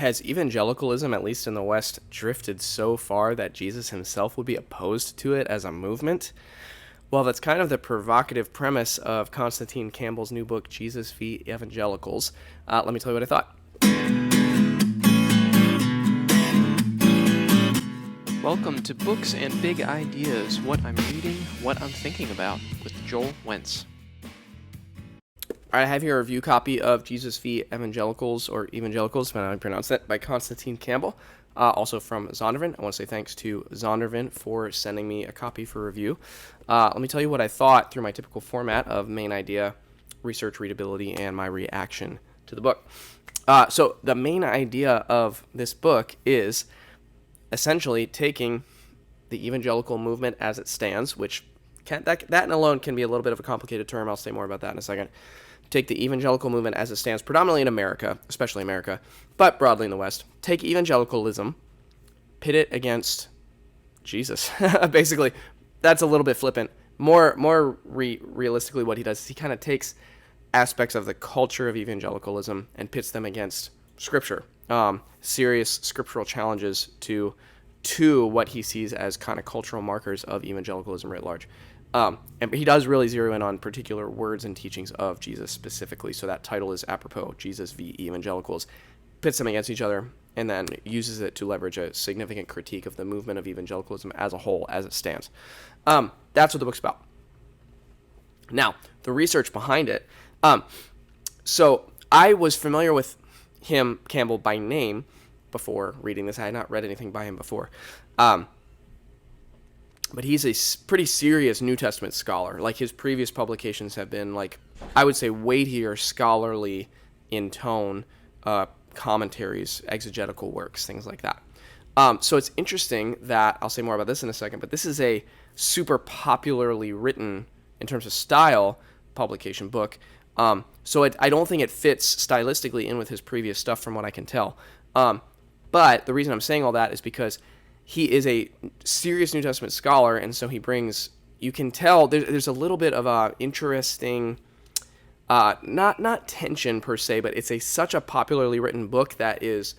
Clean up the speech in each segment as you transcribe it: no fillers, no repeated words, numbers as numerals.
has evangelicalism, at least in the West, drifted so far that Jesus himself would be opposed to it as a movement? Well, that's kind of the provocative premise of Constantine Campbell's new book, Jesus v. Evangelicals. Let me tell you what I thought. Welcome to Books and Big Ideas, what I'm reading, what I'm thinking about, with Joel Wentz. All right, I have here a review copy of Jesus v. Evangelicals, or Evangelicals, depending on how you pronounce that, by Constantine Campbell, also from Zondervan. I want to say thanks to Zondervan for sending me a copy for review. Let me tell you what I thought through my typical format of main idea, research, readability, and my reaction to the book. So the main idea of this book is essentially taking the evangelical movement as it stands, which that alone can be a little bit of a complicated term. I'll say more about that in a second. Take the evangelical movement as it stands, predominantly in America, especially America, but broadly in the West. Take evangelicalism, pit it against Jesus. Basically, that's a little bit flippant. More realistically, what he does is he kind of takes aspects of the culture of evangelicalism and pits them against Scripture. Serious scriptural challenges to what he sees as kind of cultural markers of evangelicalism writ large. And he does really zero in on particular words and teachings of Jesus specifically. So that title is apropos, Jesus v. Evangelicals. Pits them against each other and then uses it to leverage a significant critique of the movement of evangelicalism as a whole, as it stands. That's what the book's about. Now, the research behind it. So I was familiar with him, Campbell, by name before reading this. I had not read anything by him before. But he's a pretty serious New Testament scholar. Like, his previous publications have been, like, I would say weightier, scholarly in tone, commentaries, exegetical works, things like that. So it's interesting that, I'll say more about this in a second, but this is a super popularly written, in terms of style, publication book. So I don't think it fits stylistically in with his previous stuff from what I can tell. But the reason I'm saying all that is because he is a serious New Testament scholar, and so he brings, you can tell, there's a little bit of a interesting, not tension per se, but it's such a popularly written book that is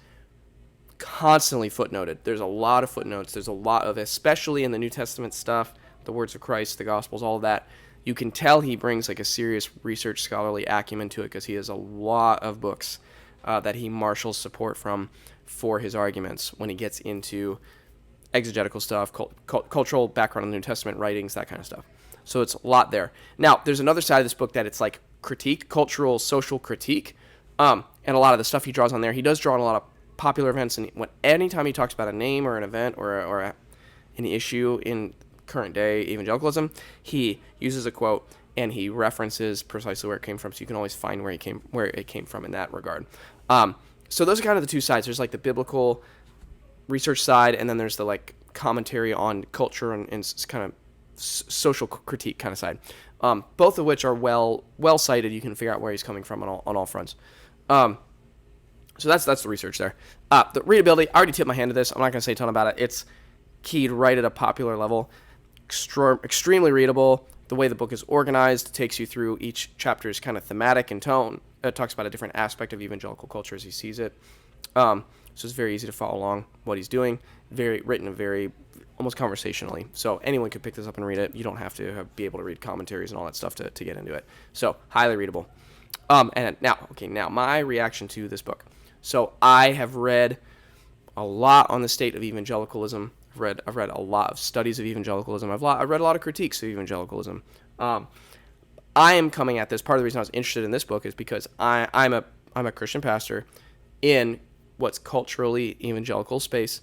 constantly footnoted. There's a lot of footnotes. There's a lot of, especially in the New Testament stuff, the words of Christ, the Gospels, all of that. You can tell he brings like a serious research scholarly acumen to it because he has a lot of books that he marshals support from for his arguments when he gets into exegetical stuff, cultural background on the New Testament writings, that kind of stuff. So it's a lot there. Now, there's another side of this book that it's like critique, cultural, social critique, and a lot of the stuff he draws on there. He does draw on a lot of popular events, and anytime he talks about a name or an event or an issue in current day evangelicalism, he uses a quote and he references precisely where it came from, so you can always find where it came from in that regard. So those are kind of the two sides. There's like the biblical research side, and then there's the like commentary on culture and kind of social critique kind of side. Both of which are well cited. You can figure out where he's coming from on all fronts. So that's the research there. The readability, I already tipped my hand to this. I'm not going to say a ton about it. It's keyed right at a popular level. Extremely readable. The way the book is organized takes you through each chapter's kind of thematic and tone. It talks about a different aspect of evangelical culture as he sees it. So it's very easy to follow along what he's doing. Very almost conversationally. So anyone could pick this up and read it. You don't have to be able to read commentaries and all that stuff to get into it. So highly readable. And now my reaction to this book. So I have read a lot on the state of evangelicalism. I've read a lot of studies of evangelicalism. I've read a lot of critiques of evangelicalism. I am coming at this. Part of the reason I was interested in this book is because I'm a Christian pastor in what's culturally evangelical space,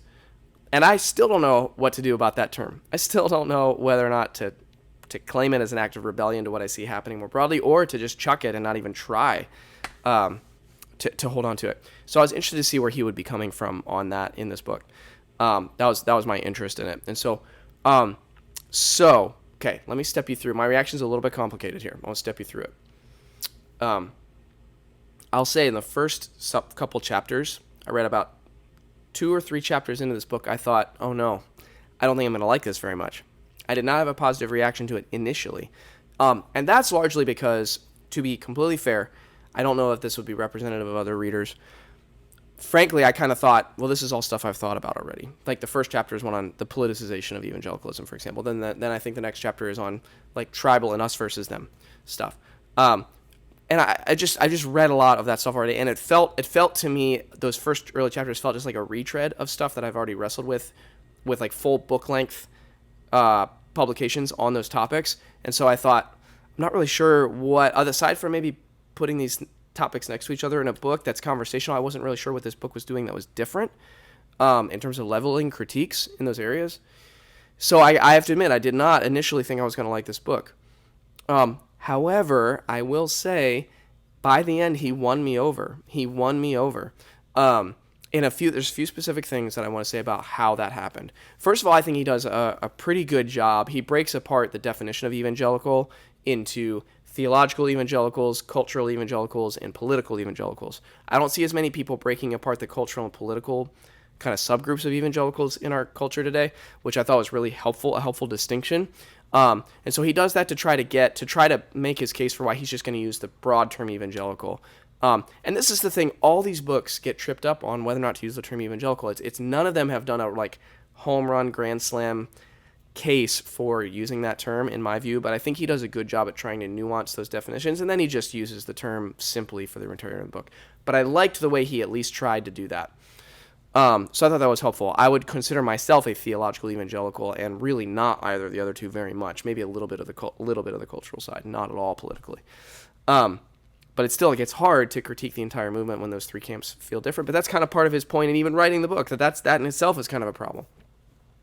and I still don't know what to do about that term. I still don't know whether or not to claim it as an act of rebellion to what I see happening more broadly, or to just chuck it and not even try to hold on to it. So I was interested to see where he would be coming from on that in this book. That was my interest in it. And so okay, let me step you through. My reaction's a little bit complicated here. I'll step you through it. I'll say in the first couple chapters, I read about 2 or 3 chapters into this book, I thought, oh no, I don't think I'm going to like this very much. I did not have a positive reaction to it initially. And that's largely because, to be completely fair, I don't know if this would be representative of other readers. frankly, I kind of thought, well, this is all stuff I've thought about already. Like the first chapter is one on the politicization of evangelicalism, for example. Then I think the next chapter is on like tribal and us versus them stuff. And I just read a lot of that stuff already, and it felt to me, those first early chapters felt just like a retread of stuff that I've already wrestled with like full book length publications on those topics. And so I thought, I'm not really sure what, aside from maybe putting these topics next to each other in a book that's conversational, I wasn't really sure what this book was doing that was different in terms of leveling critiques in those areas. So I have to admit, I did not initially think I was going to like this book. However, I will say, by the end, he won me over. There's a few specific things that I want to say about how that happened. First of all, I think he does a pretty good job. He breaks apart the definition of evangelical into theological evangelicals, cultural evangelicals, and political evangelicals. I don't see as many people breaking apart the cultural and political kind of subgroups of evangelicals in our culture today, which I thought was really helpful, a helpful distinction. And so he does that to try to make his case for why he's just going to use the broad term evangelical. And this is the thing, all these books get tripped up on whether or not to use the term evangelical. It's none of them have done a like home run grand slam case for using that term, in my view, but I think he does a good job at trying to nuance those definitions, and then he just uses the term simply for the entirety of the book. But I liked the way he at least tried to do that. So I thought that was helpful. I would consider myself a theological evangelical, and really not either of the other two very much. Maybe a little bit of the cultural side, not at all politically. But it still gets hard to critique the entire movement when those three camps feel different. But that's kind of part of his point in even writing the book, that in itself is kind of a problem.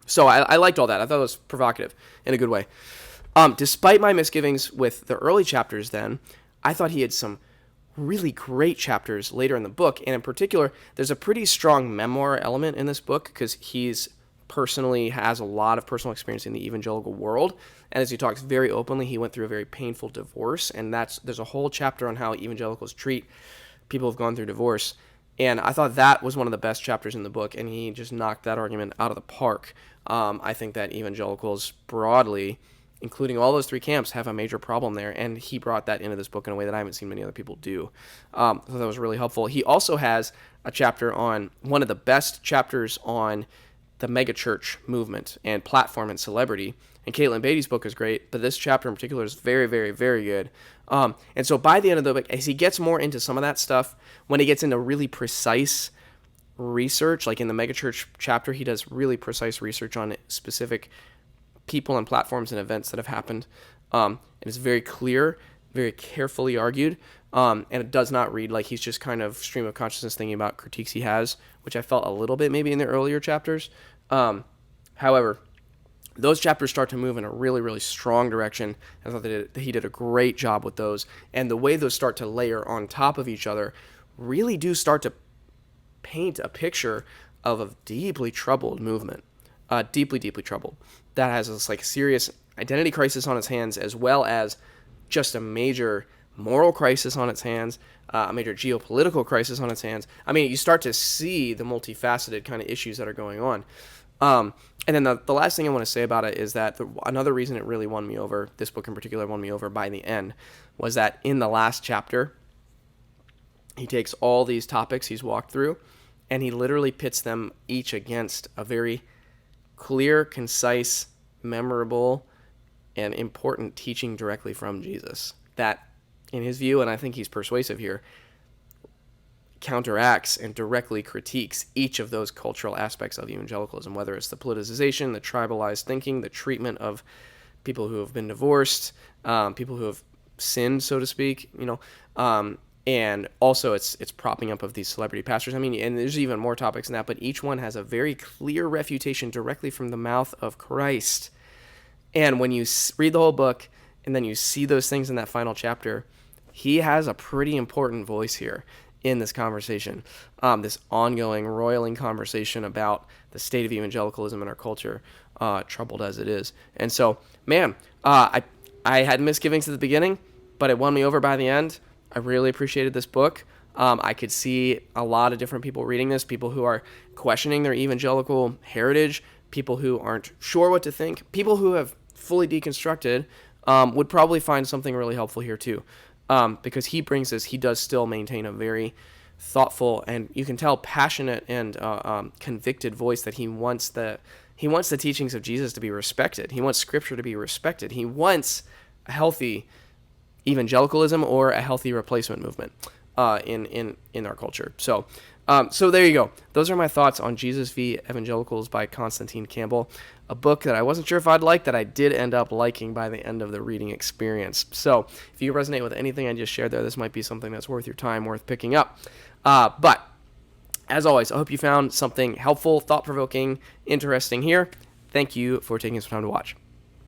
So I liked all that. I thought it was provocative in a good way. Despite my misgivings with the early chapters then, I thought he had some really great chapters later in the book. And in particular, there's a pretty strong memoir element in this book because he's personally has a lot of personal experience in the evangelical world. And as he talks very openly, he went through a very painful divorce. And there's a whole chapter on how evangelicals treat people who've gone through divorce. And I thought that was one of the best chapters in the book, and he just knocked that argument out of the park. I think that evangelicals broadly, including all those three camps, have a major problem there, and he brought that into this book in a way that I haven't seen many other people do. So that was really helpful. He also has a chapter on one of the best chapters on the megachurch movement and platform and celebrity. And Caitlin Beatty's book is great, but this chapter in particular is very, very, very good. And so by the end of the book, as he gets more into some of that stuff, when he gets into really precise research, like in the megachurch chapter, he does really precise research on specific people and platforms and events that have happened. And it's very clear, very carefully argued, and it does not read like he's just kind of stream of consciousness thinking about critiques he has, which I felt a little bit maybe in the earlier chapters. However, those chapters start to move in a really, really strong direction. I thought that he did a great job with those. And the way those start to layer on top of each other really do start to paint a picture of a deeply troubled movement. Deeply, deeply troubled. That has this like serious identity crisis on its hands, as well as just a major moral crisis on its hands, a major geopolitical crisis on its hands. I mean, you start to see the multifaceted kind of issues that are going on. And then the last thing I want to say about it is that another reason it really won me over, this book in particular won me over by the end, was that in the last chapter, he takes all these topics he's walked through, and he literally pits them each against a very clear, concise, memorable, and important teaching directly from Jesus that, in his view, and I think he's persuasive here, counteracts and directly critiques each of those cultural aspects of evangelicalism, whether it's the politicization, the tribalized thinking, the treatment of people who have been divorced, people who have sinned, so to speak, and also it's propping up of these celebrity pastors. I mean, and there's even more topics than that, but each one has a very clear refutation directly from the mouth of Christ. And when you read the whole book and then you see those things in that final chapter, he has a pretty important voice here in this conversation, this ongoing, roiling conversation about the state of evangelicalism in our culture, troubled as it is. And so, man, I had misgivings at the beginning, but it won me over by the end. I really appreciated this book. I could see a lot of different people reading this, people who are questioning their evangelical heritage, people who aren't sure what to think, people who have fully deconstructed would probably find something really helpful here too. Because he brings this, he does still maintain a very thoughtful, and you can tell passionate and convicted voice that he wants the teachings of Jesus to be respected. He wants Scripture to be respected. He wants a healthy evangelicalism or a healthy replacement movement in our culture. So there you go. Those are my thoughts on Jesus v. Evangelicals by Constantine Campbell, a book that I wasn't sure if I'd like, that I did end up liking by the end of the reading experience. So if you resonate with anything I just shared there, this might be something that's worth your time, worth picking up. But as always, I hope you found something helpful, thought-provoking, interesting here. Thank you for taking some time to watch.